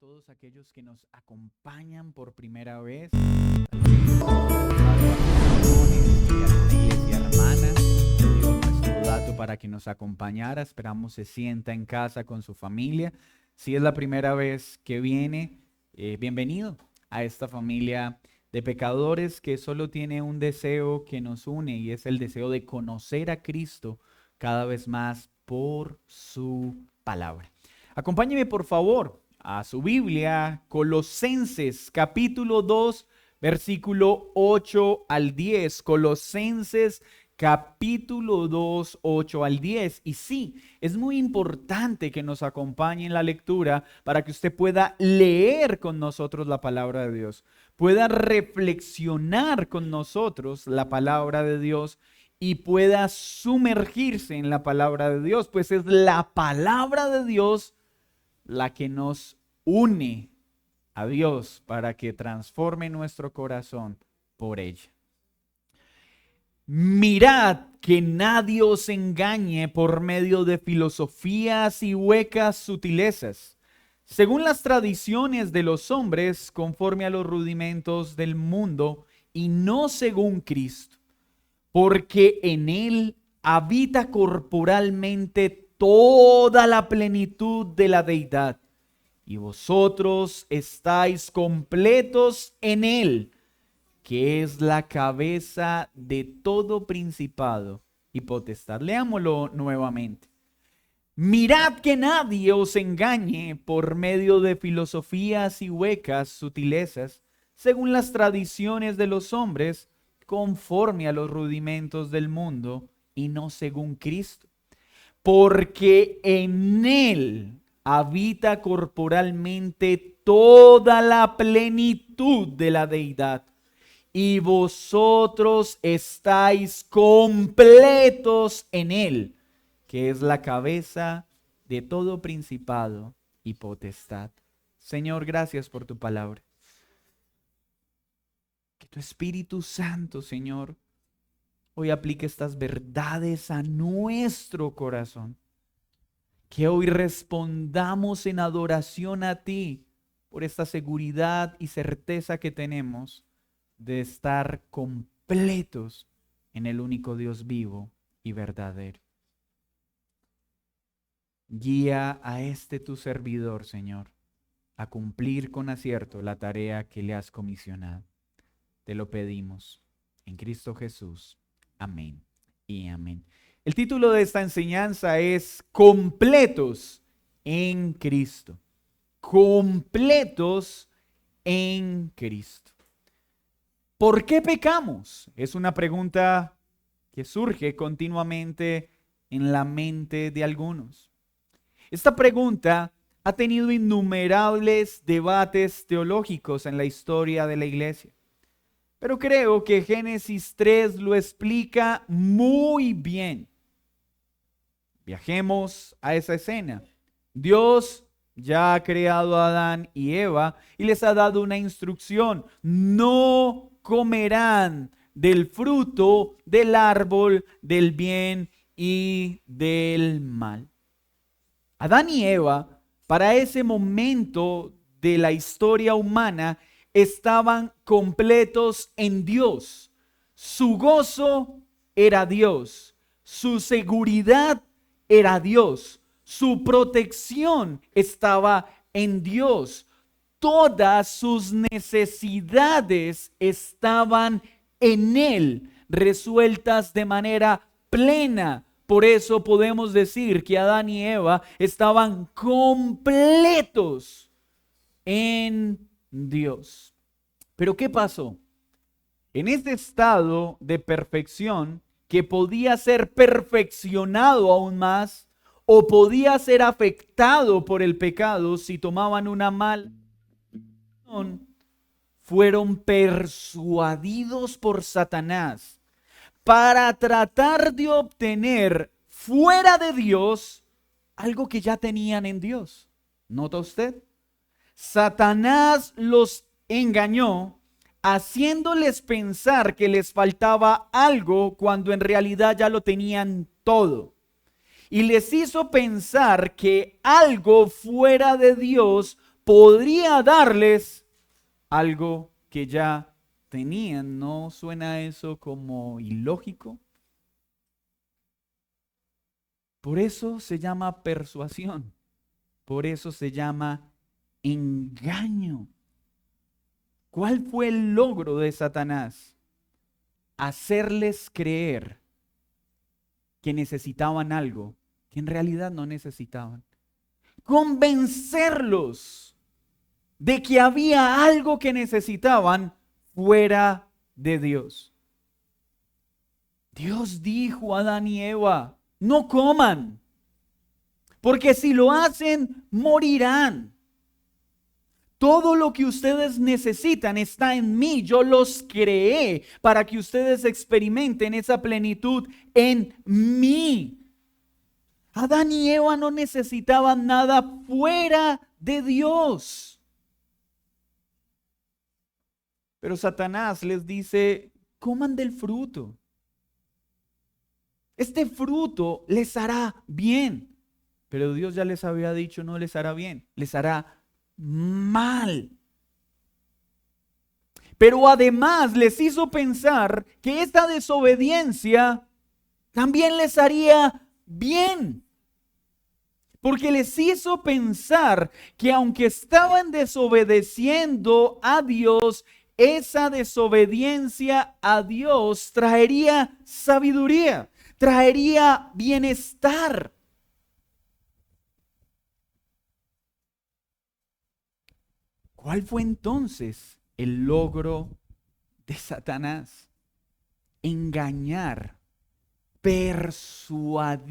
todos aquellos que nos acompañan por primera vez. Iglesia hermana, dio nuestro dato para que nos acompañara. Esperamos se sienta en casa con su familia. Si es la primera vez que viene, bienvenido a esta familia de pecadores que solo tiene un deseo que nos une, y es el deseo de conocer a Cristo cada vez más por su palabra. Acompáñeme por favor a su Biblia, Colosenses capítulo 2, versículo 8 al 10. Colosenses capítulo 2, 8 al 10. Y sí, es muy importante que nos acompañe en la lectura para que usted pueda leer con nosotros la palabra de Dios, pueda reflexionar con nosotros la palabra de Dios y pueda sumergirse en la palabra de Dios, pues es la palabra de Dios la que nos une a Dios para que transforme nuestro corazón por ella. Mirad que nadie os engañe por medio de filosofías y huecas sutilezas, según las tradiciones de los hombres, conforme a los rudimentos del mundo, y no según Cristo, porque en él habita corporalmente toda la plenitud de la deidad, y vosotros estáis completos en él, que es la cabeza de todo principado y potestad. Leámoslo nuevamente. Mirad que nadie os engañe por medio de filosofías y huecas sutilezas, según las tradiciones de los hombres, conforme a los rudimentos del mundo, y no según Cristo. Porque en él habita corporalmente toda la plenitud de la deidad, y vosotros estáis completos en él, que es la cabeza de todo principado y potestad. Señor, gracias por tu palabra. Que tu Espíritu Santo, Señor, hoy aplique estas verdades a nuestro corazón. Que hoy respondamos en adoración a ti por esta seguridad y certeza que tenemos de estar completos en el único Dios vivo y verdadero. Guía a este tu servidor, Señor, a cumplir con acierto la tarea que le has comisionado. Te lo pedimos en Cristo Jesús. Amén y amén. El título de esta enseñanza es Completos en Cristo. Completos en Cristo. ¿Por qué pecamos? Es una pregunta que surge continuamente en la mente de algunos. Esta pregunta ha tenido innumerables debates teológicos en la historia de la iglesia. Pero creo que Génesis 3 lo explica muy bien. Viajemos a esa escena. Dios ya ha creado a Adán y Eva y les ha dado una instrucción. No comerán del fruto del árbol del bien y del mal. Adán y Eva, para ese momento de la historia humana, estaban completos en Dios. Su gozo era Dios. Su seguridad era Dios. Su protección estaba en Dios. Todas sus necesidades estaban en Él, resueltas de manera plena. Por eso podemos decir que Adán y Eva estaban completos en Dios. Pero ¿qué pasó? En este estado de perfección, que podía ser perfeccionado aún más, o podía ser afectado por el pecado si tomaban una mala decisión, fueron persuadidos por Satanás para tratar de obtener fuera de Dios algo que ya tenían en Dios. ¿Nota usted? Satanás los engañó haciéndoles pensar que les faltaba algo cuando en realidad ya lo tenían todo. Y les hizo pensar que algo fuera de Dios podría darles algo que ya tenían. ¿No suena eso como ilógico? Por eso se llama persuasión. Por eso se llama engaño. ¿Cuál fue el logro de Satanás? Hacerles creer que necesitaban algo que en realidad no necesitaban. Convencerlos de que había algo que necesitaban fuera de Dios. Dios dijo a Adán y Eva: no coman, porque si lo hacen, morirán. Todo lo que ustedes necesitan está en mí. Yo los creé para que ustedes experimenten esa plenitud en mí. Adán y Eva no necesitaban nada fuera de Dios. Pero Satanás les dice: coman del fruto. Este fruto les hará bien. Pero Dios ya les había dicho: no les hará bien, les hará mal. Pero además les hizo pensar que esta desobediencia también les haría bien. Porque les hizo pensar que aunque estaban desobedeciendo a Dios, esa desobediencia a Dios traería sabiduría, traería bienestar. ¿Cuál fue entonces el logro de Satanás? Engañar, persuadir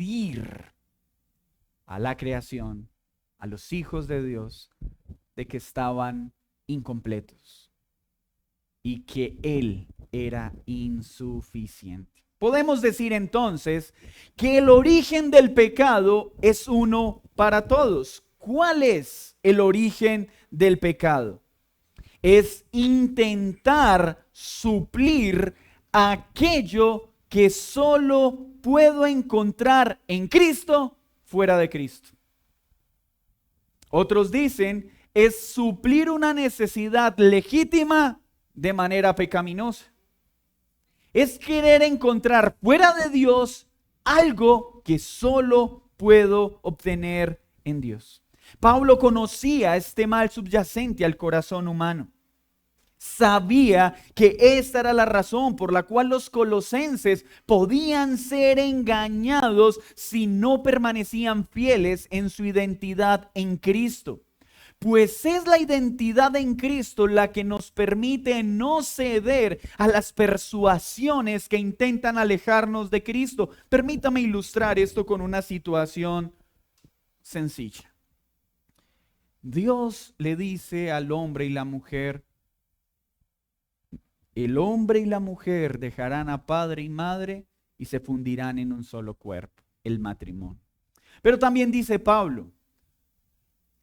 a la creación, a los hijos de Dios, de que estaban incompletos y que Él era insuficiente. Podemos decir entonces que el origen del pecado es uno para todos. ¿Cuál es el origen del pecado? Es intentar suplir aquello que solo puedo encontrar en Cristo fuera de Cristo. Otros dicen, es suplir una necesidad legítima de manera pecaminosa. Es querer encontrar fuera de Dios algo que solo puedo obtener en Dios. Pablo conocía este mal subyacente al corazón humano. Sabía que esta era la razón por la cual los colosenses podían ser engañados si no permanecían fieles en su identidad en Cristo. Pues es la identidad en Cristo la que nos permite no ceder a las persuasiones que intentan alejarnos de Cristo. Permítame ilustrar esto con una situación sencilla. Dios le dice al hombre y la mujer: el hombre y la mujer dejarán a padre y madre y se fundirán en un solo cuerpo, el matrimonio. Pero también dice Pablo: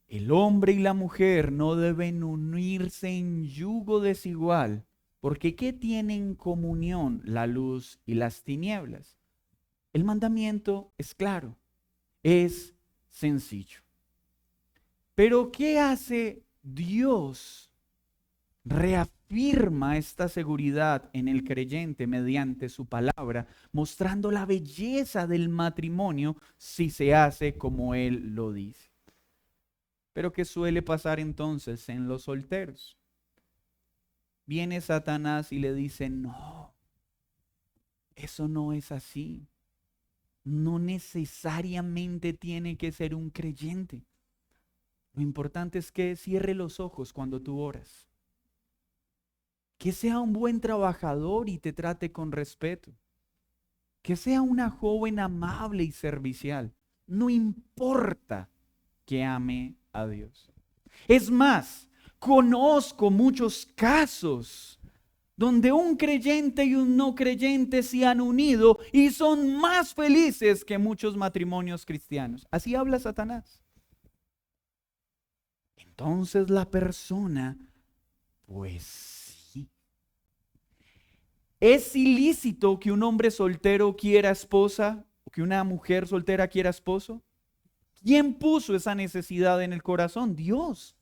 el hombre y la mujer no deben unirse en yugo desigual, porque ¿qué tienen en comunión la luz y las tinieblas? El mandamiento es claro, es sencillo. Pero ¿qué hace Dios? Reafirma esta seguridad en el creyente mediante su palabra, mostrando la belleza del matrimonio si se hace como Él lo dice. Pero ¿qué suele pasar entonces en los solteros? Viene Satanás y le dice: no, eso no es así. No necesariamente tiene que ser un creyente. Lo importante es que cierre los ojos cuando tú oras. Que sea un buen trabajador y te trate con respeto. Que sea una joven amable y servicial. No importa que ame a Dios. Es más, conozco muchos casos donde un creyente y un no creyente se han unido y son más felices que muchos matrimonios cristianos. Así habla Satanás. Entonces la persona, pues sí. ¿Es ilícito que un hombre soltero quiera esposa o que una mujer soltera quiera esposo? ¿Quién puso esa necesidad en el corazón? Dios.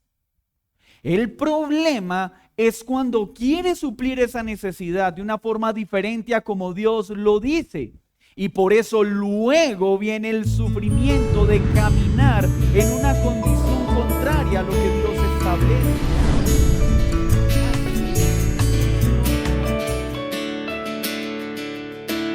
El problema es cuando quiere suplir esa necesidad de una forma diferente a como Dios lo dice. Y por eso luego viene el sufrimiento de caminar en una condición contraria a lo que Dios establece.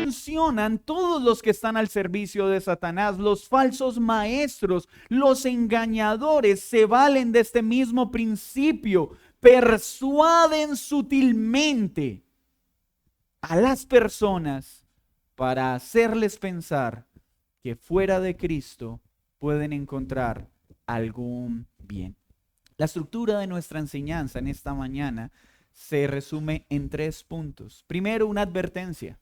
Funcionan todos los que están al servicio de Satanás, los falsos maestros, los engañadores, se valen de este mismo principio, persuaden sutilmente a las personas para hacerles pensar que fuera de Cristo pueden encontrar algún bien. La estructura de nuestra enseñanza en esta mañana se resume en 3 puntos. Primero, una advertencia: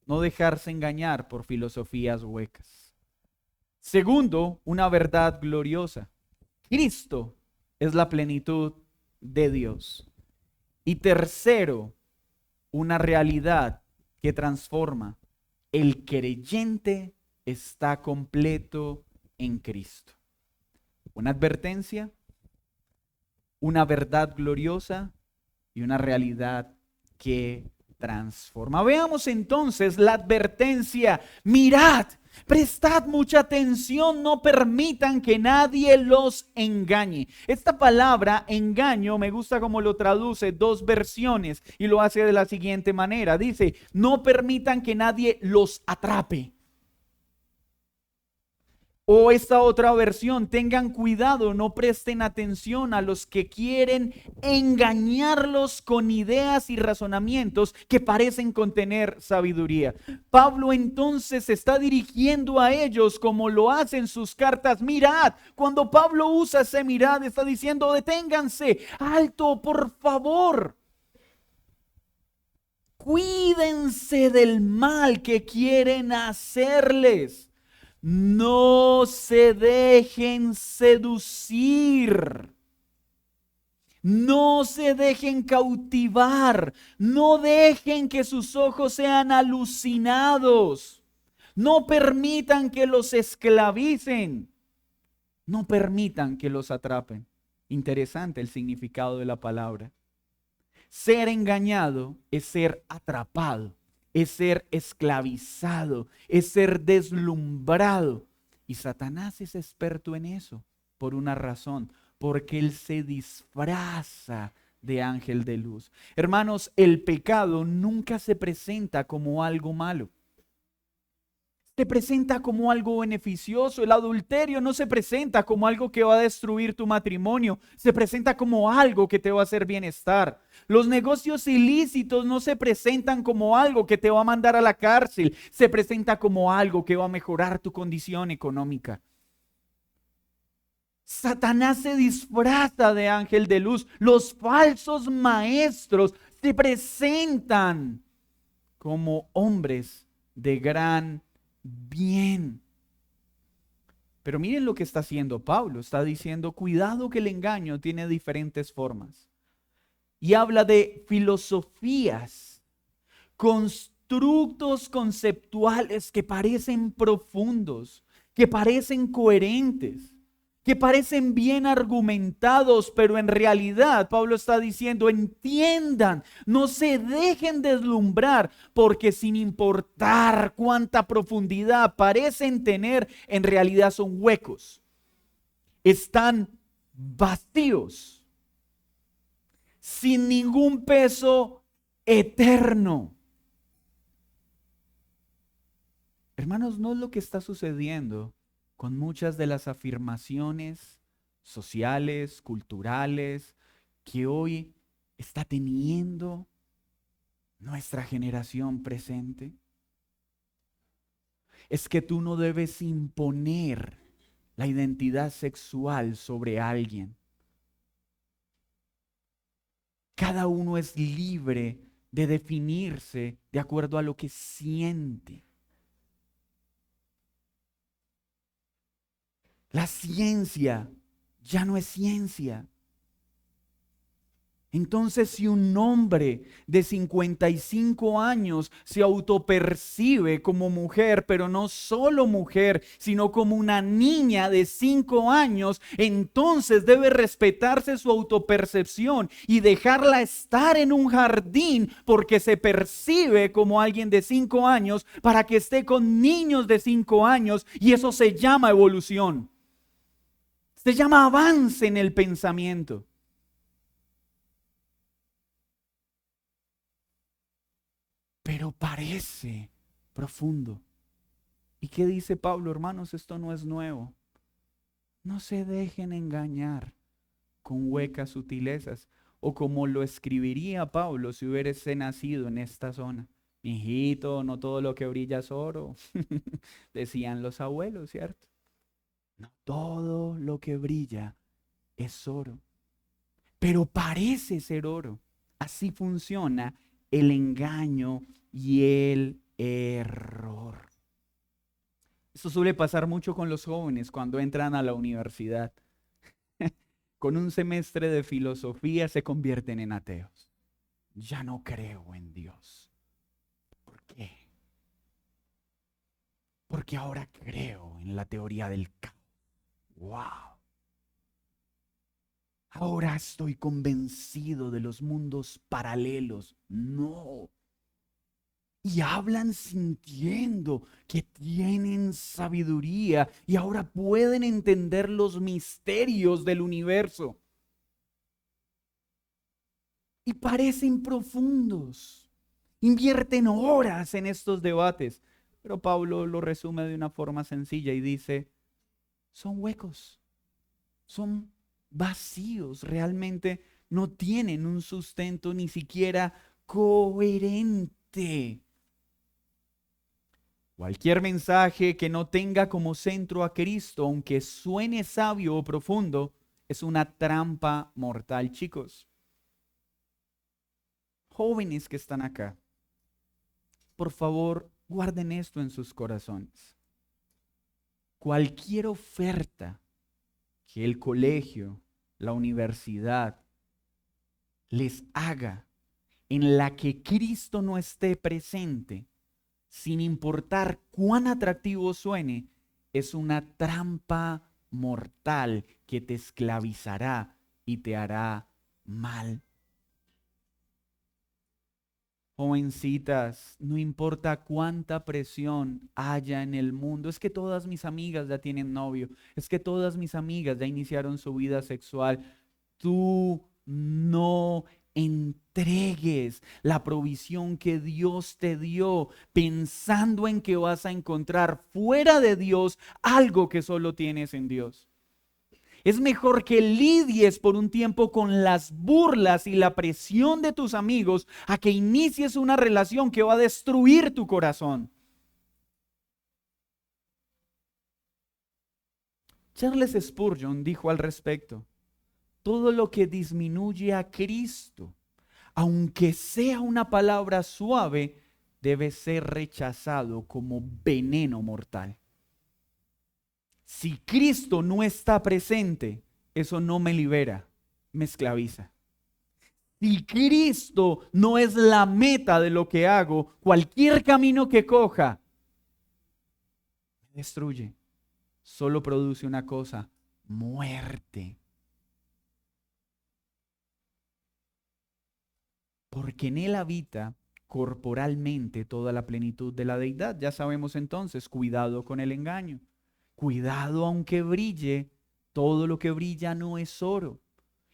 no dejarse engañar por filosofías huecas. Segundo, una verdad gloriosa: Cristo es la plenitud de Dios. Y tercero, una realidad que transforma: el creyente está completo en Cristo. Una advertencia, una verdad gloriosa y una realidad que transforma. Veamos entonces la advertencia. Mirad, prestad mucha atención, no permitan que nadie los engañe. Esta palabra engaño me gusta como lo traduce 2 versiones y lo hace de la siguiente manera. Dice, no permitan que nadie los atrape. O esta otra versión, tengan cuidado, no presten atención a los que quieren engañarlos con ideas y razonamientos que parecen contener sabiduría. Pablo entonces se está dirigiendo a ellos como lo hace en sus cartas. Mirad, cuando Pablo usa ese mirad, está diciendo, deténganse, alto, por favor. Cuídense del mal que quieren hacerles. No se dejen seducir. No se dejen cautivar. No dejen que sus ojos sean alucinados. No permitan que los esclavicen. No permitan que los atrapen. Interesante el significado de la palabra. Ser engañado es ser atrapado, es ser esclavizado, es ser deslumbrado. Y Satanás es experto en eso por una razón, porque él se disfraza de ángel de luz. Hermanos, el pecado nunca se presenta como algo malo. Se presenta como algo beneficioso. El adulterio no se presenta como algo que va a destruir tu matrimonio. Se presenta como algo que te va a hacer bienestar. Los negocios ilícitos no se presentan como algo que te va a mandar a la cárcel. Se presenta como algo que va a mejorar tu condición económica. Satanás se disfraza de ángel de luz. Los falsos maestros se presentan como hombres de gran bien. Pero miren lo que está haciendo Pablo. Está diciendo, cuidado que el engaño tiene diferentes formas. Y habla de filosofías, constructos conceptuales que parecen profundos, que parecen coherentes, que parecen bien argumentados, pero en realidad Pablo está diciendo, entiendan, no se dejen deslumbrar, porque sin importar cuánta profundidad parecen tener, en realidad son huecos, están vacíos, sin ningún peso eterno. Hermanos, no es lo que está sucediendo con muchas de las afirmaciones sociales, culturales, que hoy está teniendo nuestra generación presente. Es que tú no debes imponer la identidad sexual sobre alguien. Cada uno es libre de definirse de acuerdo a lo que siente. La ciencia ya no es ciencia. Entonces, si un hombre de 55 años se autopercibe como mujer, pero no solo mujer, sino como una niña de 5 años, entonces debe respetarse su autopercepción y dejarla estar en un jardín porque se percibe como alguien de 5 años para que esté con niños de 5 años, y eso se llama evolución. Se llama avance en el pensamiento. Pero parece profundo. ¿Y qué dice Pablo, hermanos? Esto no es nuevo. No se dejen engañar con huecas sutilezas, o como lo escribiría Pablo si hubiese nacido en esta zona. Hijito, no todo lo que brilla es oro, decían los abuelos, ¿cierto? No todo lo que brilla es oro, pero parece ser oro. Así funciona el engaño y el error. Esto suele pasar mucho con los jóvenes cuando entran a la universidad. Con un semestre de filosofía se convierten en ateos. Ya no creo en Dios. ¿Por qué? Porque ahora creo en la teoría del caos. ¡Wow! Ahora estoy convencido de los mundos paralelos. No. Y hablan sintiendo que tienen sabiduría y ahora pueden entender los misterios del universo. Y parecen profundos. Invierten horas en estos debates. Pero Pablo lo resume de una forma sencilla y dice, son huecos, son vacíos, realmente no tienen un sustento ni siquiera coherente. Cualquier mensaje que no tenga como centro a Cristo, aunque suene sabio o profundo, es una trampa mortal, chicos. Jóvenes que están acá, por favor, guarden esto en sus corazones. Cualquier oferta que el colegio, la universidad les haga en la que Cristo no esté presente, sin importar cuán atractivo suene, es una trampa mortal que te esclavizará y te hará mal. Jovencitas, no importa cuánta presión haya en el mundo, es que todas mis amigas ya tienen novio, es que todas mis amigas ya iniciaron su vida sexual. Tú no entregues la provisión que Dios te dio pensando en que vas a encontrar fuera de Dios algo que solo tienes en Dios. Es mejor que lidies por un tiempo con las burlas y la presión de tus amigos a que inicies una relación que va a destruir tu corazón. Charles Spurgeon dijo al respecto, todo lo que disminuye a Cristo, aunque sea una palabra suave, debe ser rechazado como veneno mortal. Si Cristo no está presente, eso no me libera, me esclaviza. Si Cristo no es la meta de lo que hago, cualquier camino que coja, me destruye. Solo produce una cosa, muerte. Porque en Él habita corporalmente toda la plenitud de la deidad. Ya sabemos entonces, cuidado con el engaño. Cuidado aunque brille, todo lo que brilla no es oro.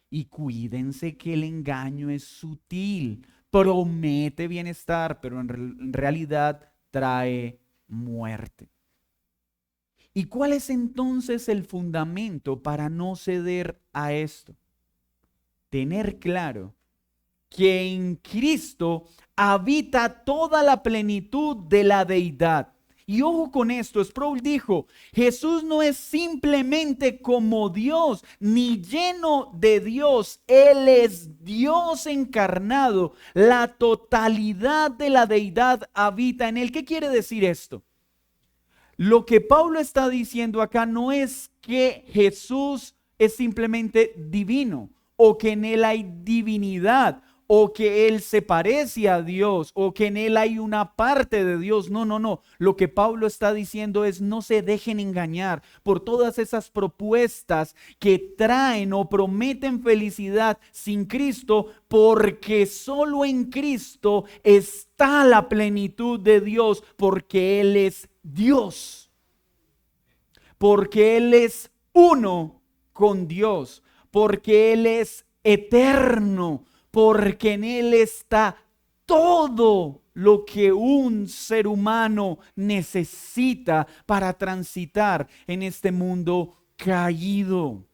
Y cuídense que el engaño es sutil, promete bienestar, pero en realidad trae muerte. ¿Y cuál es entonces el fundamento para no ceder a esto? Tener claro que en Cristo habita toda la plenitud de la deidad. Y ojo con esto, Sproul dijo, Jesús no es simplemente como Dios, ni lleno de Dios. Él es Dios encarnado. La totalidad de la deidad habita en Él. ¿Qué quiere decir esto? Lo que Pablo está diciendo acá no es que Jesús es simplemente divino o que en Él hay divinidad, o que Él se parece a Dios, o que en Él hay una parte de Dios. No, no, no. Lo que Pablo está diciendo es: no se dejen engañar por todas esas propuestas que traen o prometen felicidad sin Cristo, porque solo en Cristo está la plenitud de Dios, porque Él es Dios, porque Él es uno con Dios, porque Él es eterno, porque en Él está todo lo que un ser humano necesita para transitar en este mundo caído.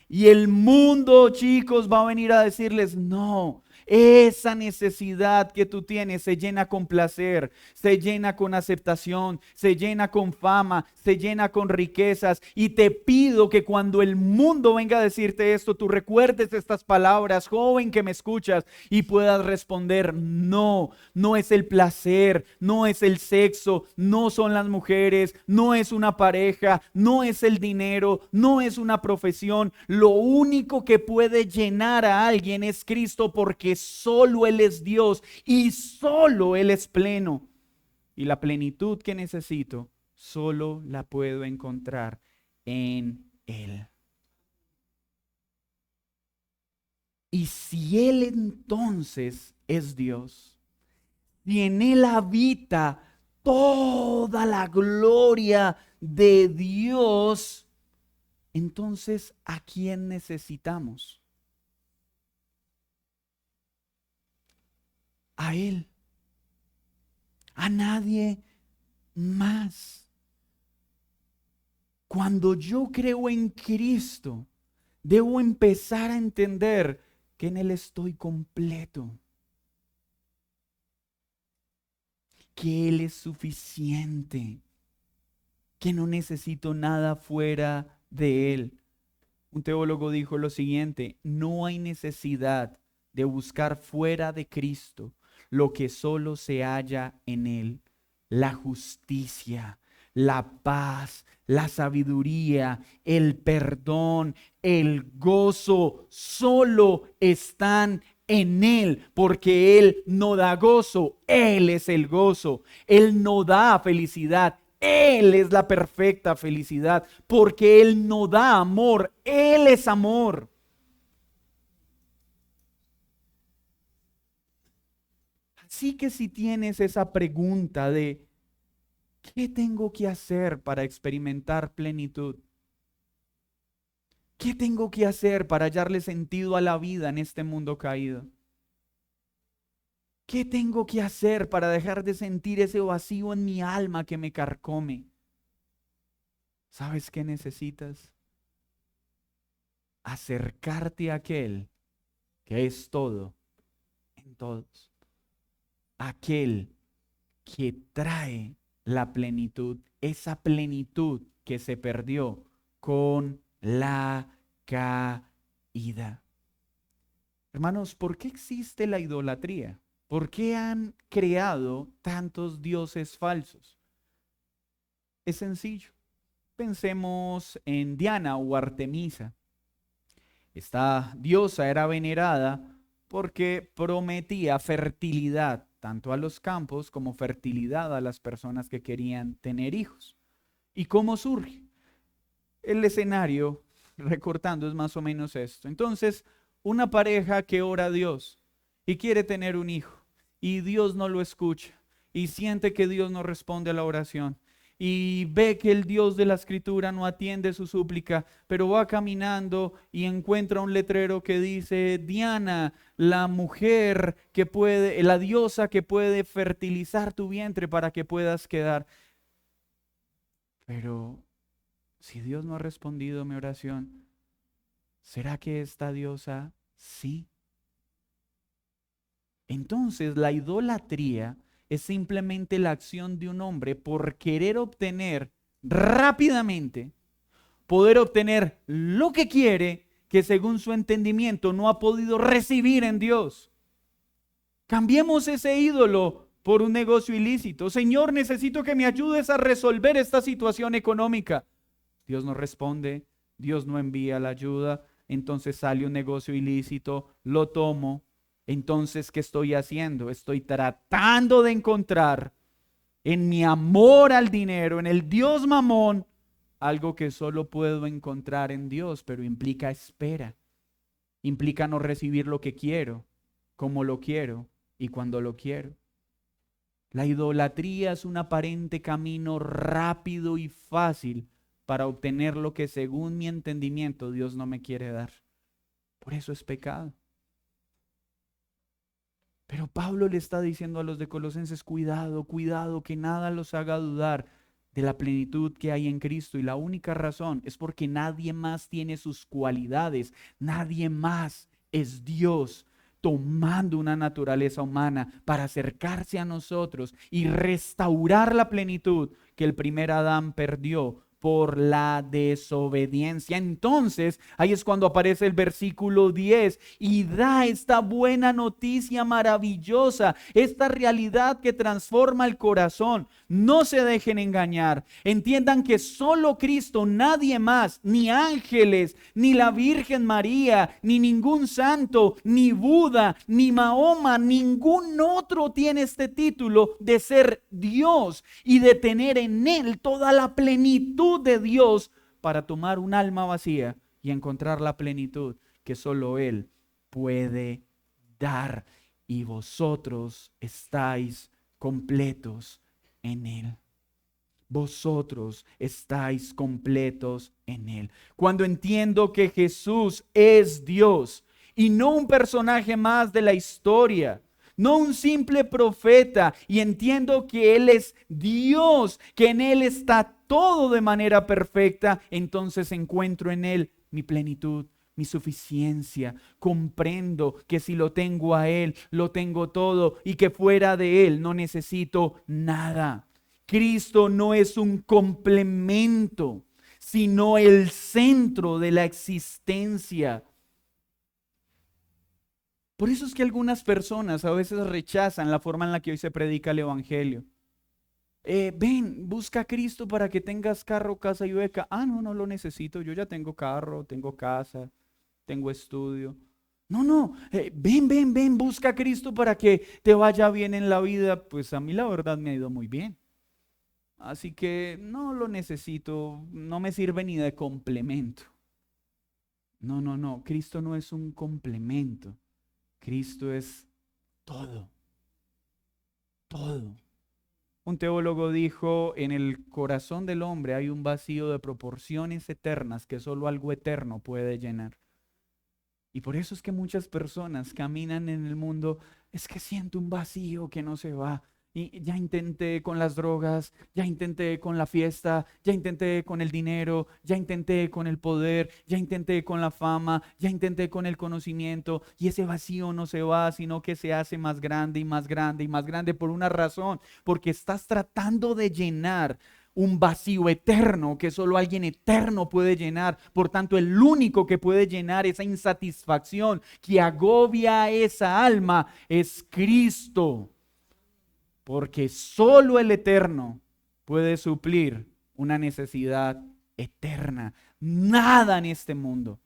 Y el mundo, chicos, va a venir a decirles: no, esa necesidad que tú tienes se llena con placer, se llena con aceptación, se llena con fama, se llena con riquezas. Y te pido que cuando el mundo venga a decirte esto, tú recuerdes estas palabras, joven que me escuchas, y puedas responder: no, no es el placer, no es el sexo, no son las mujeres, no es una pareja, no es el dinero, no es una profesión. Lo único que puede llenar a alguien es Cristo, porque solo Él es Dios y solo Él es pleno. Y la plenitud que necesito solo la puedo encontrar en Él. Y si Él entonces es Dios, y en Él habita toda la gloria de Dios, entonces, ¿a quién necesitamos? A Él, a nadie más. Cuando yo creo en Cristo, debo empezar a entender que en Él estoy completo, que Él es suficiente, que no necesito nada fuera de Él. Un teólogo dijo lo siguiente: no hay necesidad de buscar fuera de Cristo lo que solo se halla en Él: la justicia, la paz, la sabiduría, el perdón, el gozo, solo están en Él, porque Él no da gozo, Él es el gozo. Él no da felicidad, Él es la perfecta felicidad, porque Él no da amor, Él es amor. Así que si tienes esa pregunta de ¿qué tengo que hacer para experimentar plenitud? ¿Qué tengo que hacer para hallarle sentido a la vida en este mundo caído? ¿Qué tengo que hacer para dejar de sentir ese vacío en mi alma que me carcome? ¿Sabes qué necesitas? Acercarte a aquel que es todo en todos. Aquel que trae la plenitud, esa plenitud que se perdió con la caída. Hermanos, ¿por qué existe la idolatría? ¿Por qué han creado tantos dioses falsos? Es sencillo. Pensemos en Diana o Artemisa. Esta diosa era venerada porque prometía fertilidad tanto a los campos como fertilidad a las personas que querían tener hijos. ¿Y cómo surge? El escenario, recortando, es más o menos esto. Entonces, una pareja que ora a Dios y quiere tener un hijo y Dios no lo escucha y siente que Dios no responde a la oración y ve que el Dios de la Escritura no atiende su súplica, pero va caminando y encuentra un letrero que dice: Diana, la mujer que puede, la diosa que puede fertilizar tu vientre para que puedas quedar. Pero si Dios no ha respondido mi oración, ¿será que esta diosa sí? Entonces la idolatría es simplemente la acción de un hombre por querer obtener rápidamente, poder obtener lo que quiere, que según su entendimiento no ha podido recibir en Dios. Cambiemos ese ídolo por un negocio ilícito. Señor, necesito que me ayudes a resolver esta situación económica. Dios no responde, Dios no envía la ayuda. entonces sale un negocio ilícito, lo tomo. Entonces, ¿qué estoy haciendo? Estoy tratando de encontrar en mi amor al dinero, en el Dios Mamón, algo que solo puedo encontrar en Dios, pero implica espera, implica no recibir lo que quiero, como lo quiero y cuando lo quiero. La idolatría es un aparente camino rápido y fácil para obtener lo que según mi entendimiento Dios no me quiere dar. Por eso es pecado. Pero Pablo le está diciendo a los de Colosenses, cuidado, cuidado, que nada los haga dudar de la plenitud que hay en Cristo. Y la única razón es porque nadie más tiene sus cualidades, nadie más es Dios tomando una naturaleza humana para acercarse a nosotros y restaurar la plenitud que el primer Adán perdió por la desobediencia. Entonces, ahí es cuando aparece el versículo 10 y da esta buena noticia maravillosa, esta realidad que transforma el corazón. No se dejen engañar. Entiendan que solo Cristo, nadie más, ni ángeles, ni la Virgen María, ni ningún santo, ni Buda, ni Mahoma, ningún otro tiene este título de ser Dios y de tener en él toda la plenitud de Dios para tomar un alma vacía y encontrar la plenitud que solo Él puede dar. Y vosotros estáis completos en Él. Vosotros estáis completos en Él. Cuando entiendo que Jesús es Dios y no un personaje más de la historia, no un simple profeta, y entiendo que Él es Dios, que en Él está todo de manera perfecta, entonces encuentro en Él mi plenitud, mi suficiencia. Comprendo que si lo tengo a Él, lo tengo todo, y que fuera de Él no necesito nada. Cristo no es un complemento, sino el centro de la existencia. Por eso es que algunas personas a veces rechazan la forma en la que hoy se predica el Evangelio. Ven, busca a Cristo para que tengas carro, casa y beca. Ah, no, no lo necesito. Yo ya tengo carro, tengo casa, tengo estudio. No, no, ven, busca a Cristo para que te vaya bien en la vida. Pues a mí la verdad me ha ido muy bien. Así que no lo necesito, no me sirve ni de complemento. No, no, no, Cristo no es un complemento. Cristo es todo, todo. Un teólogo dijo, en el corazón del hombre hay un vacío de proporciones eternas que solo algo eterno puede llenar. Y por eso es que muchas personas caminan en el mundo, es que siento un vacío que no se va. Y ya intenté con las drogas, ya intenté con la fiesta, ya intenté con el dinero, ya intenté con el poder, ya intenté con la fama, ya intenté con el conocimiento. Y ese vacío no se va, sino que se hace más grande y más grande y más grande por una razón, porque estás tratando de llenar un vacío eterno que solo alguien eterno puede llenar. Por tanto, el único que puede llenar esa insatisfacción que agobia a esa alma es Cristo. Porque solo el eterno puede suplir una necesidad eterna. Nada en este mundo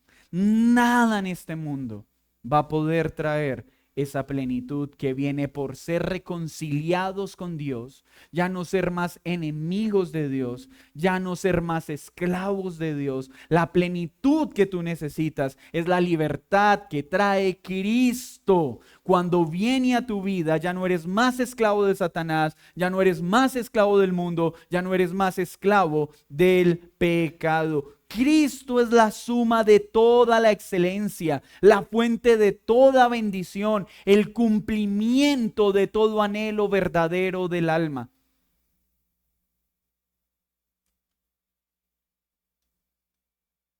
va a poder traer esa plenitud que viene por ser reconciliados con Dios, ya no ser más enemigos de Dios, ya no ser más esclavos de Dios. La plenitud que tú necesitas es la libertad que trae Cristo. Cuando viene a tu vida, ya no eres más esclavo de Satanás, ya no eres más esclavo del mundo, ya no eres más esclavo del pecado. Cristo es la suma de toda la excelencia, la fuente de toda bendición, el cumplimiento de todo anhelo verdadero del alma.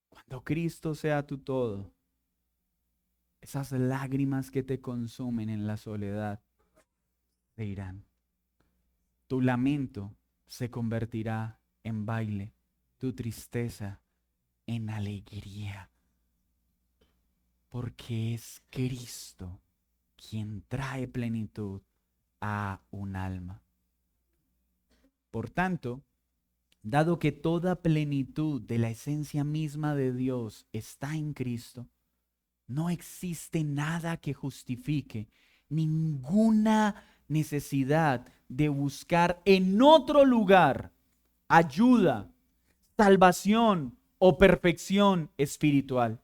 Cuando Cristo sea tu todo, esas lágrimas que te consumen en la soledad se irán. Tu lamento se convertirá en baile, tu tristeza en alegría, porque es Cristo quien trae plenitud a un alma. Por tanto, Dado que toda plenitud de la esencia misma de Dios está en Cristo, no existe nada que justifique ninguna necesidad de buscar en otro lugar ayuda, salvación o perfección espiritual.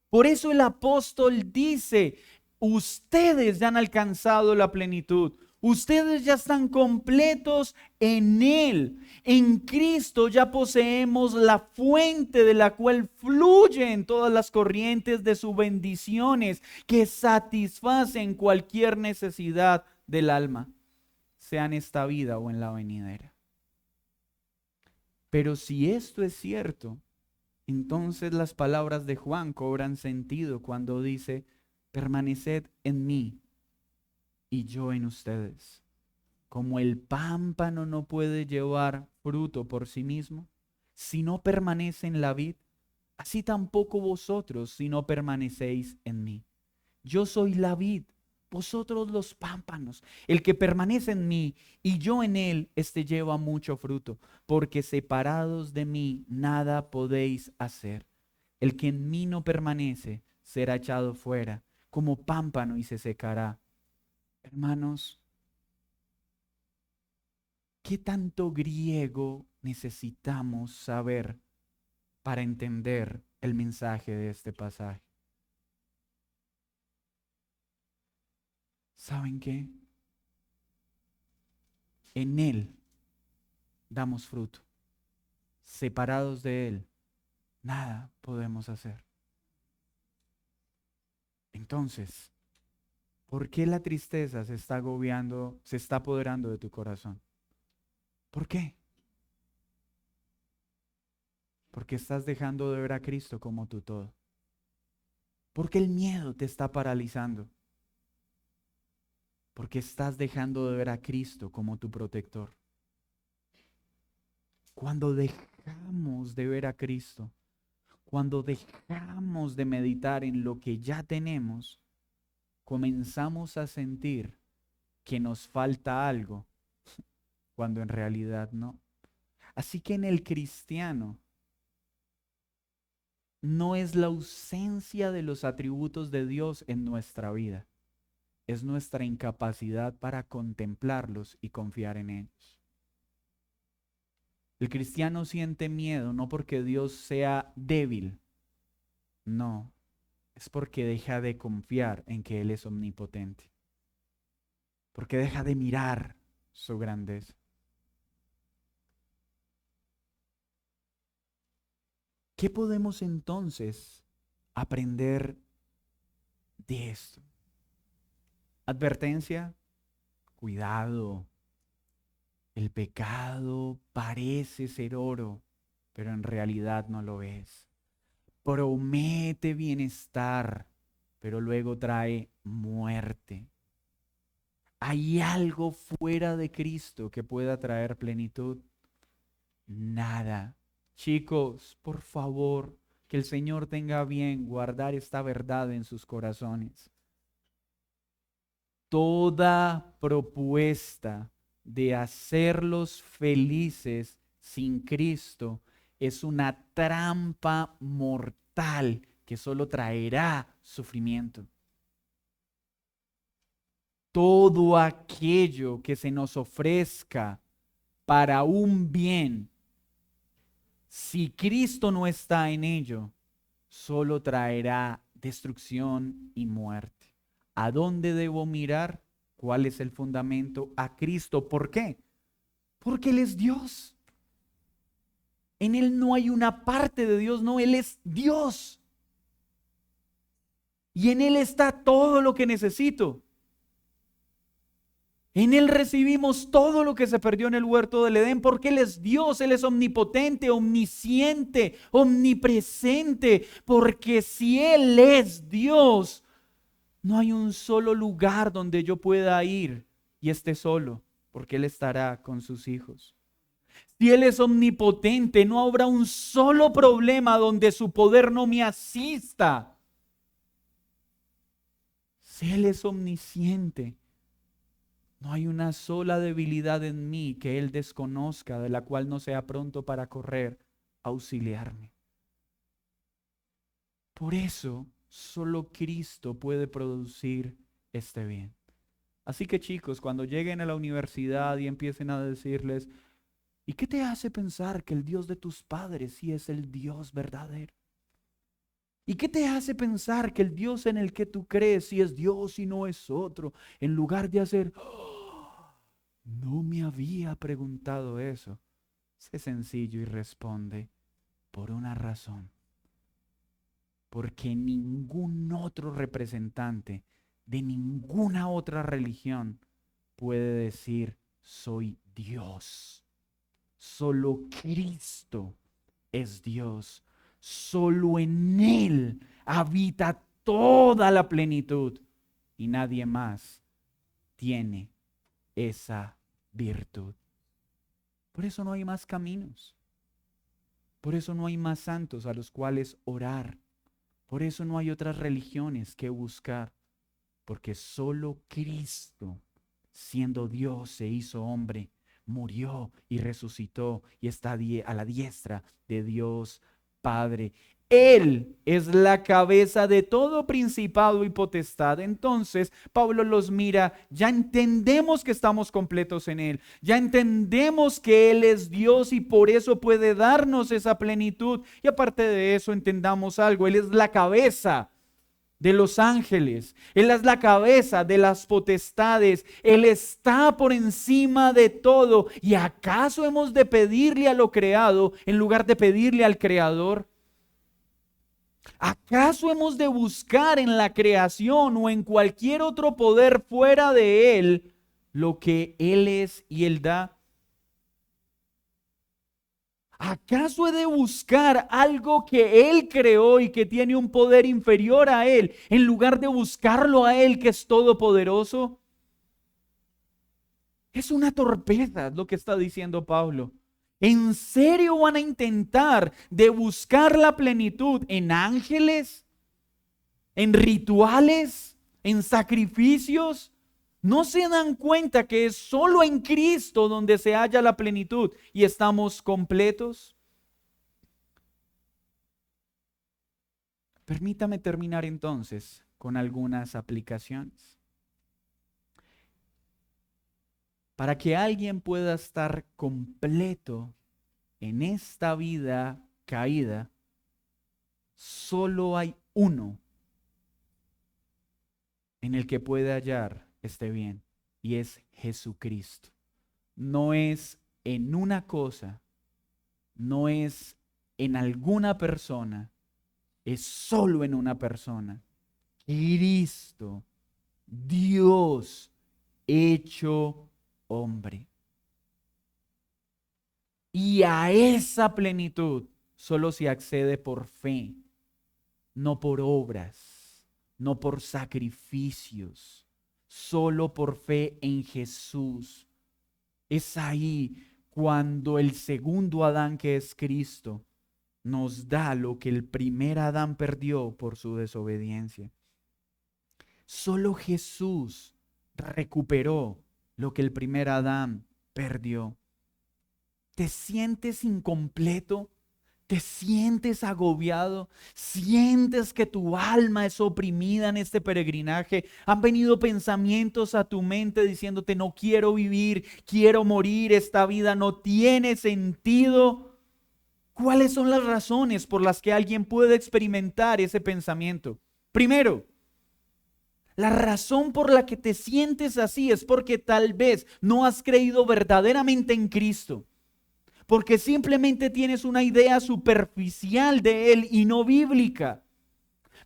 Por eso el apóstol dice, ustedes ya han alcanzado la plenitud. Ustedes ya están completos en Él. En Cristo ya poseemos la fuente de la cual fluyen todas las corrientes de sus bendiciones que satisfacen cualquier necesidad del alma, sea en esta vida o en la venidera. Pero si esto es cierto, entonces las palabras de Juan cobran sentido cuando dice, permaneced en mí y yo en ustedes. Como el pámpano no puede llevar fruto por sí mismo, si no permanece en la vid, así tampoco vosotros si no permanecéis en mí. Yo soy la vid, vosotros los pámpanos. El que permanece en mí y yo en él, este lleva mucho fruto, porque separados de mí nada podéis hacer. El que en mí no permanece será echado fuera como pámpano y se secará. Hermanos, ¿qué tanto griego necesitamos saber para entender el mensaje de este pasaje? ¿Saben qué? En Él damos fruto. Separados de Él, nada podemos hacer. Entonces, ¿por qué la tristeza se está agobiando, se está apoderando de tu corazón? ¿Por qué? Porque estás dejando de ver a Cristo como tu todo. Porque el miedo te está paralizando. Porque estás dejando de ver a Cristo como tu protector. Cuando dejamos de ver a Cristo, cuando dejamos de meditar en lo que ya tenemos, comenzamos a sentir que nos falta algo, cuando en realidad no. Así que en el cristiano no es la ausencia de los atributos de Dios en nuestra vida, es nuestra incapacidad para contemplarlos y confiar en ellos. El cristiano siente miedo no porque Dios sea débil, no, es porque deja de confiar en que Él es omnipotente, porque deja de mirar su grandeza. ¿Qué podemos entonces aprender de esto? Advertencia, cuidado. El pecado parece ser oro, pero en realidad no lo es. Promete bienestar, pero luego trae muerte. ¿Hay algo fuera de Cristo que pueda traer plenitud? Nada. Chicos, por favor, que el Señor tenga a bien guardar esta verdad en sus corazones. Toda propuesta de hacerlos felices sin Cristo es una trampa mortal que solo traerá sufrimiento. Todo aquello que se nos ofrezca para un bien, si Cristo no está en ello, solo traerá destrucción y muerte. ¿A dónde debo mirar? ¿Cuál es el fundamento? A Cristo. ¿Por qué? Porque Él es Dios. En Él no hay una parte de Dios, no, Él es Dios. Y en Él está todo lo que necesito. En Él recibimos todo lo que se perdió en el huerto del Edén, porque Él es Dios, Él es omnipotente, omnisciente, omnipresente, porque si Él es Dios, no hay un solo lugar donde yo pueda ir y esté solo, porque Él estará con sus hijos. Si Él es omnipotente, no habrá un solo problema donde su poder no me asista. Si Él es omnisciente, No hay una sola debilidad en mí que Él desconozca, de la cual no sea pronto para correr a auxiliarme. Por eso, solo Cristo puede producir este bien. Así que chicos, cuando lleguen a la universidad y empiecen a decirles, ¿y qué te hace pensar que el Dios de tus padres sí es el Dios verdadero? ¿Y qué te hace pensar que el Dios en el que tú crees sí es Dios y no es otro? En lugar de hacer, "Oh, no me había preguntado eso". Sé sencillo y responde, por una razón. Porque ningún otro representante de ninguna otra religión puede decir, soy Dios. Solo Cristo es Dios. Solo en Él habita toda la plenitud y nadie más tiene esa virtud. Por eso no hay más caminos. Por eso no hay más santos a los cuales orar. Por eso no hay otras religiones que buscar. Porque solo Cristo, siendo Dios, se hizo hombre, murió y resucitó y está a la diestra de Dios Padre. Él es la cabeza de todo principado y potestad. Entonces, Pablo los mira, ya entendemos que estamos completos en Él, ya entendemos que Él es Dios y por eso puede darnos esa plenitud. Y aparte de eso, entendamos algo, Él es la cabeza de los ángeles, Él es la cabeza de las potestades, Él está por encima de todo. ¿Y acaso hemos de pedirle a lo creado en lugar de pedirle al Creador? ¿Acaso hemos de buscar en la creación o en cualquier otro poder fuera de Él lo que Él es y Él da? ¿Acaso he de buscar algo que Él creó y que tiene un poder inferior a Él, en lugar de buscarlo a Él que es todopoderoso? Es una torpeza lo que está diciendo Pablo. ¿En serio van a intentar de buscar la plenitud en ángeles, en rituales, en sacrificios? ¿No se dan cuenta que es solo en Cristo donde se halla la plenitud y estamos completos? Permítame terminar entonces con algunas aplicaciones. Para que alguien pueda estar completo en esta vida caída, solo hay uno en el que puede hallar este bien, y es Jesucristo. No es en una cosa, no es en alguna persona, es solo en una persona. Cristo, Dios hecho hombre. Y a esa plenitud solo se accede por fe, no por obras, no por sacrificios, solo por fe en Jesús. Es ahí cuando el segundo Adán, que es Cristo, nos da lo que el primer Adán perdió por su desobediencia. Solo Jesús recuperó lo que el primer Adán perdió. ¿Te sientes incompleto? ¿Te sientes agobiado? ¿Sientes que tu alma es oprimida en este peregrinaje? ¿Han venido pensamientos a tu mente diciéndote no quiero vivir, quiero morir, esta vida no tiene sentido? ¿Cuáles son las razones por las que alguien puede experimentar ese pensamiento? Primero, la razón por la que te sientes así es porque tal vez no has creído verdaderamente en Cristo. Porque simplemente tienes una idea superficial de Él y no bíblica.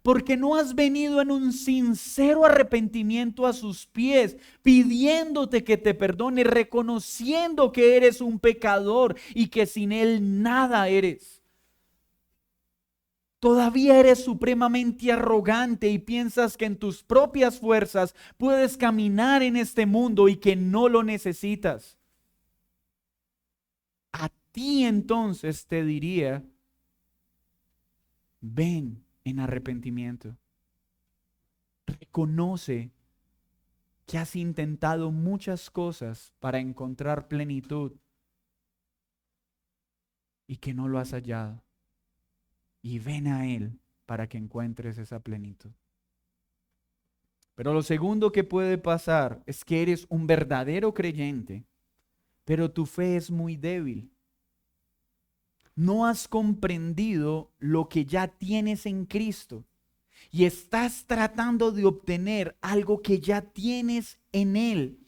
Porque no has venido en un sincero arrepentimiento a sus pies, pidiéndote que te perdone, reconociendo que eres un pecador y que sin Él nada eres. Todavía eres supremamente arrogante y piensas que en tus propias fuerzas puedes caminar en este mundo y que no lo necesitas. A ti entonces te diría, ven en arrepentimiento. Reconoce que has intentado muchas cosas para encontrar plenitud y que no lo has hallado. Y ven a Él para que encuentres esa plenitud. Pero lo segundo que puede pasar es que eres un verdadero creyente, pero tu fe es muy débil. No has comprendido lo que ya tienes en Cristo y estás tratando de obtener algo que ya tienes en Él.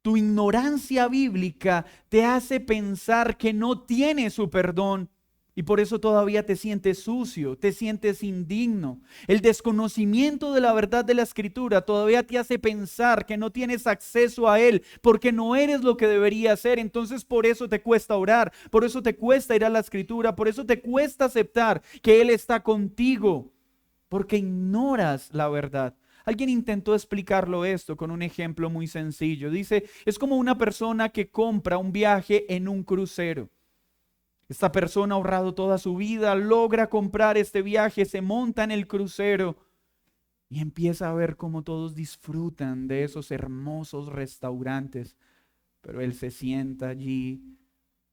Tu ignorancia bíblica te hace pensar que no tienes su perdón y por eso todavía te sientes sucio, te sientes indigno. El desconocimiento de la verdad de la Escritura todavía te hace pensar que no tienes acceso a Él porque no eres lo que deberías ser. Entonces por eso te cuesta orar, por eso te cuesta ir a la Escritura, por eso te cuesta aceptar que Él está contigo, porque ignoras la verdad. Alguien intentó explicarlo esto con un ejemplo muy sencillo. Dice, es como una persona que compra un viaje en un crucero. Esta persona ha ahorrado toda su vida, logra comprar este viaje, se monta en el crucero y empieza a ver cómo todos disfrutan de esos hermosos restaurantes. Pero él se sienta allí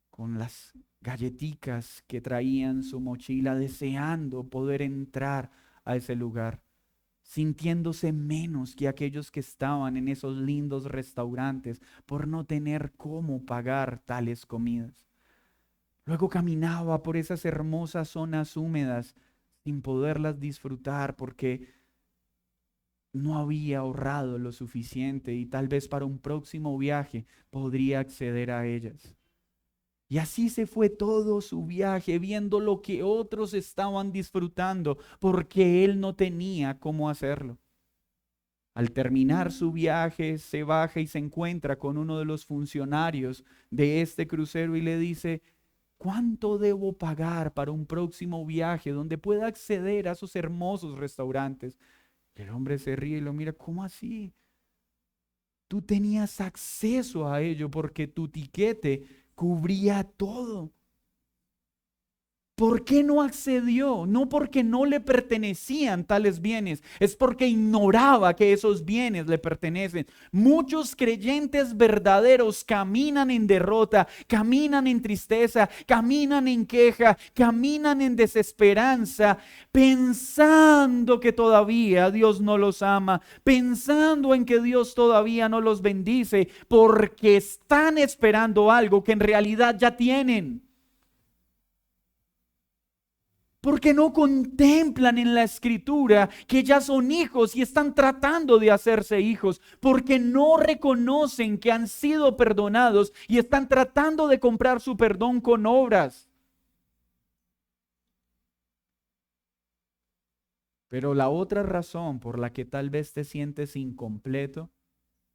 con las galletitas que traía en su mochila, deseando poder entrar a ese lugar, sintiéndose menos que aquellos que estaban en esos lindos restaurantes por no tener cómo pagar tales comidas. Luego caminaba por esas hermosas zonas húmedas sin poderlas disfrutar porque no había ahorrado lo suficiente y tal vez para un próximo viaje podría acceder a ellas. Y así se fue todo su viaje, viendo lo que otros estaban disfrutando, porque él no tenía cómo hacerlo. Al terminar su viaje, se baja y se encuentra con uno de los funcionarios de este crucero y le dice, ¿cuánto debo pagar para un próximo viaje donde pueda acceder a esos hermosos restaurantes? El hombre se ríe y lo mira, ¿cómo así? Tú tenías acceso a ello porque tu tiquete cubría todo. ¿Por qué no accedió? No porque no le pertenecían tales bienes, es porque ignoraba que esos bienes le pertenecen. Muchos creyentes verdaderos caminan en derrota, caminan en tristeza, caminan en queja, caminan en desesperanza, pensando que todavía Dios no los ama, pensando en que Dios todavía no los bendice, porque están esperando algo que en realidad ya tienen. Porque no contemplan en la escritura que ya son hijos y están tratando de hacerse hijos. Porque no reconocen que han sido perdonados y están tratando de comprar su perdón con obras. Pero la otra razón por la que tal vez te sientes incompleto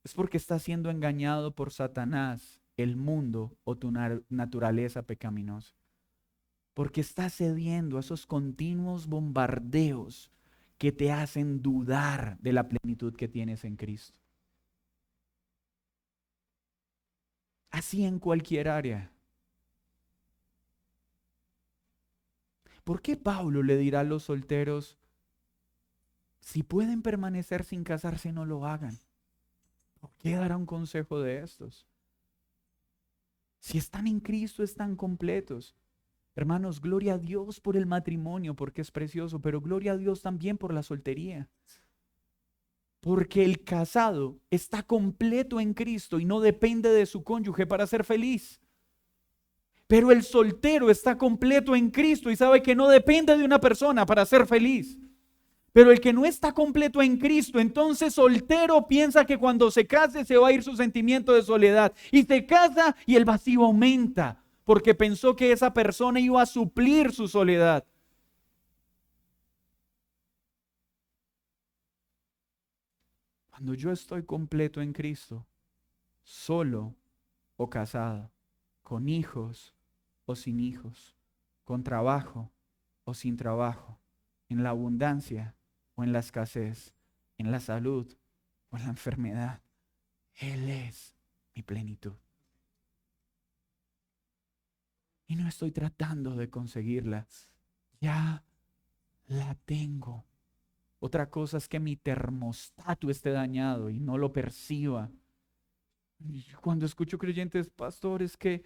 es porque estás siendo engañado por Satanás, el mundo o tu naturaleza pecaminosa. Porque estás cediendo a esos continuos bombardeos que te hacen dudar de la plenitud que tienes en Cristo. Así en cualquier área. ¿Por qué Pablo le dirá a los solteros, si pueden permanecer sin casarse, no lo hagan? ¿Por qué dará un consejo de estos? Si están en Cristo, están completos. Hermanos, gloria a Dios por el matrimonio, porque es precioso, pero gloria a Dios también por la soltería. Porque el casado está completo en Cristo y no depende de su cónyuge para ser feliz. Pero el soltero está completo en Cristo y sabe que no depende de una persona para ser feliz. Pero el que no está completo en Cristo, entonces soltero piensa que cuando se case se va a ir su sentimiento de soledad. Y se casa y el vacío aumenta porque pensó que esa persona iba a suplir su soledad. Cuando yo estoy completo en Cristo, solo o casado, con hijos o sin hijos, con trabajo o sin trabajo, en la abundancia o en la escasez, en la salud o en la enfermedad. Él es mi plenitud. Y no estoy tratando de conseguirla, ya la tengo. Otra cosa es que mi termostato esté dañado y no lo perciba. Y cuando escucho creyentes, pastores, que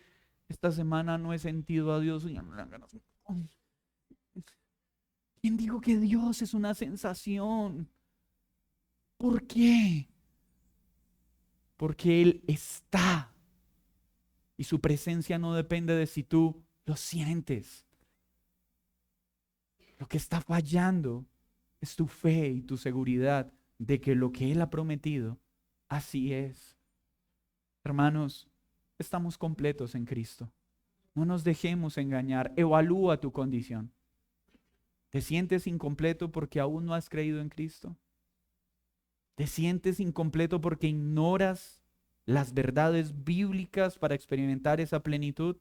esta semana no he sentido a Dios, y ya no me dan ganas. ¿Quién dijo que Dios es una sensación? ¿Por qué? Porque Él está y su presencia no depende de si tú lo sientes. Lo que está fallando es tu fe y tu seguridad de que lo que Él ha prometido, así es. Hermanos, estamos completos en Cristo. No nos dejemos engañar. Evalúa tu condición. ¿Te sientes incompleto porque aún no has creído en Cristo? ¿Te sientes incompleto porque ignoras las verdades bíblicas para experimentar esa plenitud?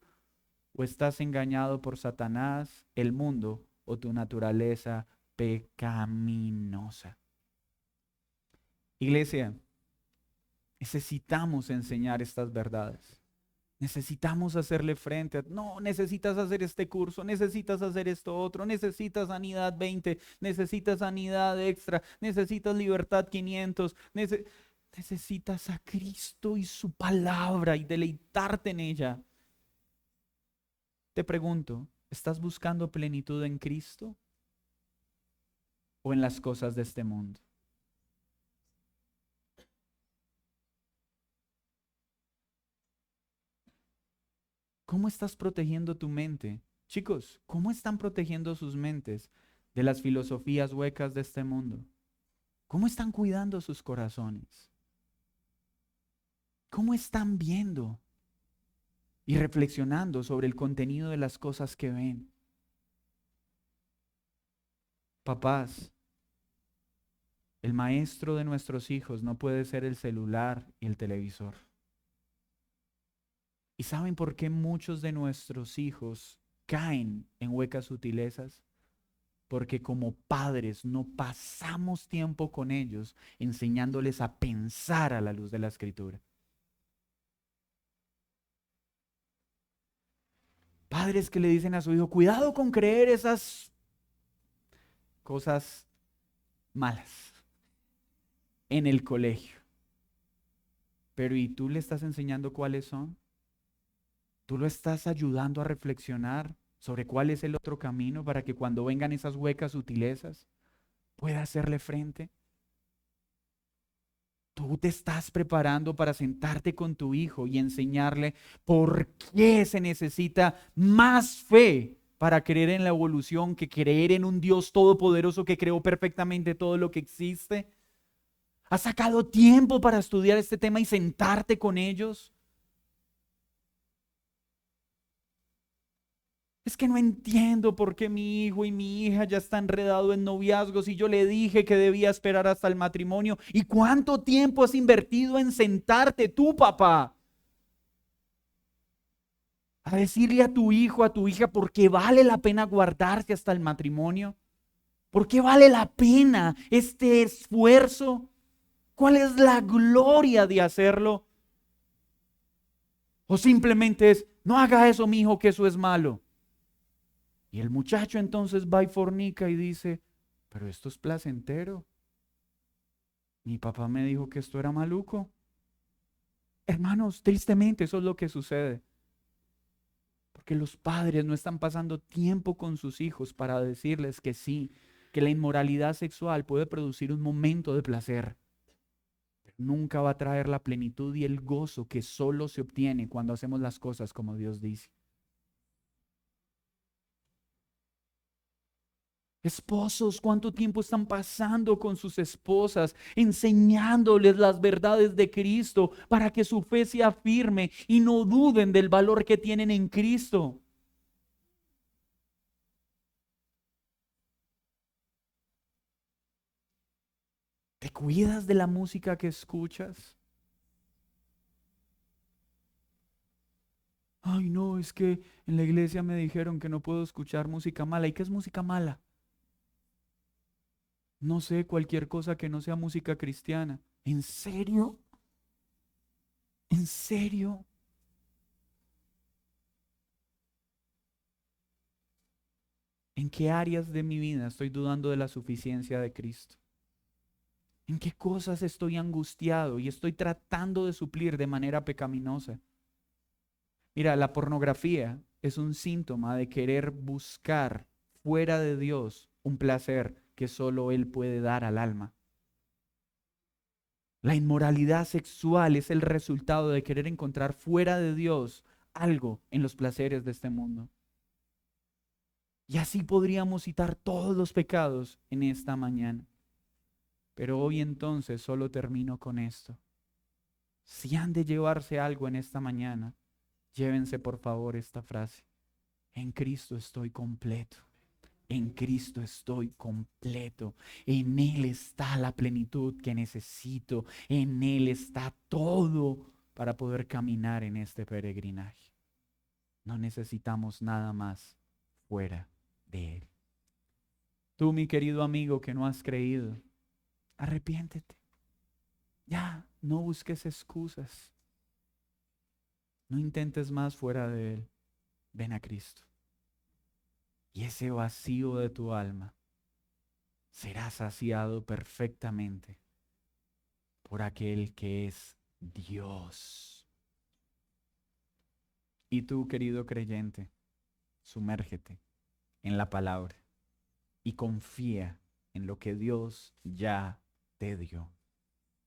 ¿O estás engañado por Satanás, el mundo o tu naturaleza pecaminosa? Iglesia, necesitamos enseñar estas verdades. Necesitamos hacerle frente. No, necesitas hacer este curso, necesitas hacer esto otro, necesitas sanidad 20, necesitas sanidad extra, necesitas libertad 500, necesitas a Cristo y su palabra y deleitarte en ella. Te pregunto, ¿estás buscando plenitud en Cristo o en las cosas de este mundo? ¿Cómo estás protegiendo tu mente? Chicos, ¿cómo están protegiendo sus mentes de las filosofías huecas de este mundo? ¿Cómo están cuidando sus corazones? ¿Cómo están viendo y reflexionando sobre el contenido de las cosas que ven? Papás, el maestro de nuestros hijos no puede ser el celular y el televisor. ¿Y saben por qué muchos de nuestros hijos caen en huecas sutilezas? Porque como padres no pasamos tiempo con ellos enseñándoles a pensar a la luz de la Escritura. Padres que le dicen a su hijo, cuidado con creer esas cosas malas en el colegio. Pero ¿y tú le estás enseñando cuáles son? ¿Tú lo estás ayudando a reflexionar sobre cuál es el otro camino para que cuando vengan esas huecas sutilezas pueda hacerle frente? Tú te estás preparando para sentarte con tu hijo y enseñarle por qué se necesita más fe para creer en la evolución que creer en un Dios todopoderoso que creó perfectamente todo lo que existe. ¿Has sacado tiempo para estudiar este tema y sentarte con ellos? Es que no entiendo por qué mi hijo y mi hija ya están enredados en noviazgos y yo le dije que debía esperar hasta el matrimonio. ¿Y cuánto tiempo has invertido en sentarte tú, papá, a decirle a tu hijo, a tu hija, por qué vale la pena guardarse hasta el matrimonio? ¿Por qué vale la pena este esfuerzo? ¿Cuál es la gloria de hacerlo? ¿O simplemente es, no haga eso, mi hijo, que eso es malo? Y el muchacho entonces va y fornica y dice, pero esto es placentero. Mi papá me dijo que esto era maluco. Hermanos, tristemente eso es lo que sucede. Porque los padres no están pasando tiempo con sus hijos para decirles que sí, que la inmoralidad sexual puede producir un momento de placer. Pero nunca va a traer la plenitud y el gozo que solo se obtiene cuando hacemos las cosas como Dios dice. Esposos, ¿cuánto tiempo están pasando con sus esposas, enseñándoles las verdades de Cristo para que su fe sea firme y no duden del valor que tienen en Cristo? ¿Te cuidas de la música que escuchas? Ay, no, es que en la iglesia me dijeron que no puedo escuchar música mala. ¿Y qué es música mala? No sé, cualquier cosa que no sea música cristiana. ¿En serio? ¿En serio? ¿En qué áreas de mi vida estoy dudando de la suficiencia de Cristo? ¿En qué cosas estoy angustiado y estoy tratando de suplir de manera pecaminosa? Mira, la pornografía es un síntoma de querer buscar fuera de Dios un placer que solo Él puede dar al alma. La inmoralidad sexual es el resultado de querer encontrar fuera de Dios algo en los placeres de este mundo. Y así podríamos citar todos los pecados en esta mañana. Pero hoy entonces solo termino con esto. Si han de llevarse algo en esta mañana, llévense por favor esta frase. En Cristo estoy completo. En Cristo estoy completo. En Él está la plenitud que necesito. En Él está todo para poder caminar en este peregrinaje. No necesitamos nada más fuera de Él. Tú, mi querido amigo que no has creído, arrepiéntete. Ya, no busques excusas. No intentes más fuera de Él. Ven a Cristo. Y ese vacío de tu alma será saciado perfectamente por aquel que es Dios. Y tú, querido creyente, sumérgete en la palabra y confía en lo que Dios ya te dio.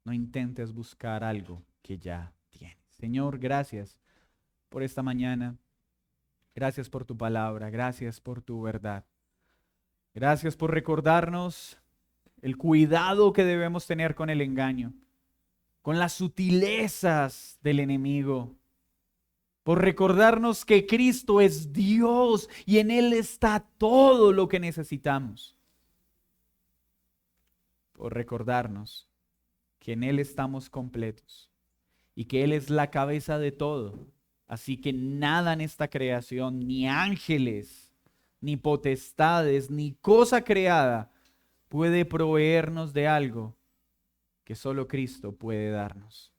No intentes buscar algo que ya tienes. Señor, gracias por esta mañana. Gracias por tu palabra. Gracias por tu verdad. Gracias por recordarnos el cuidado que debemos tener con el engaño, con las sutilezas del enemigo, por recordarnos que Cristo es Dios y en Él está todo lo que necesitamos, por recordarnos que en Él estamos completos y que Él es la cabeza de todo. Así que nada en esta creación, ni ángeles, ni potestades, ni cosa creada puede proveernos de algo que solo Cristo puede darnos.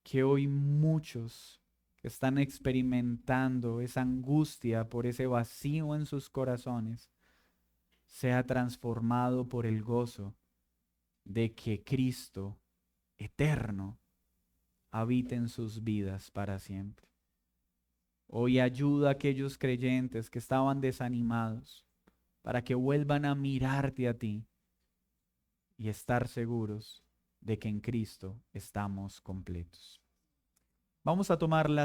Que hoy muchos que están experimentando esa angustia por ese vacío en sus corazones sea transformado por el gozo de que Cristo eterno habite en sus vidas para siempre. Hoy ayuda a aquellos creyentes que estaban desanimados para que vuelvan a mirarte a ti y estar seguros de que en Cristo estamos completos. Vamos a tomar la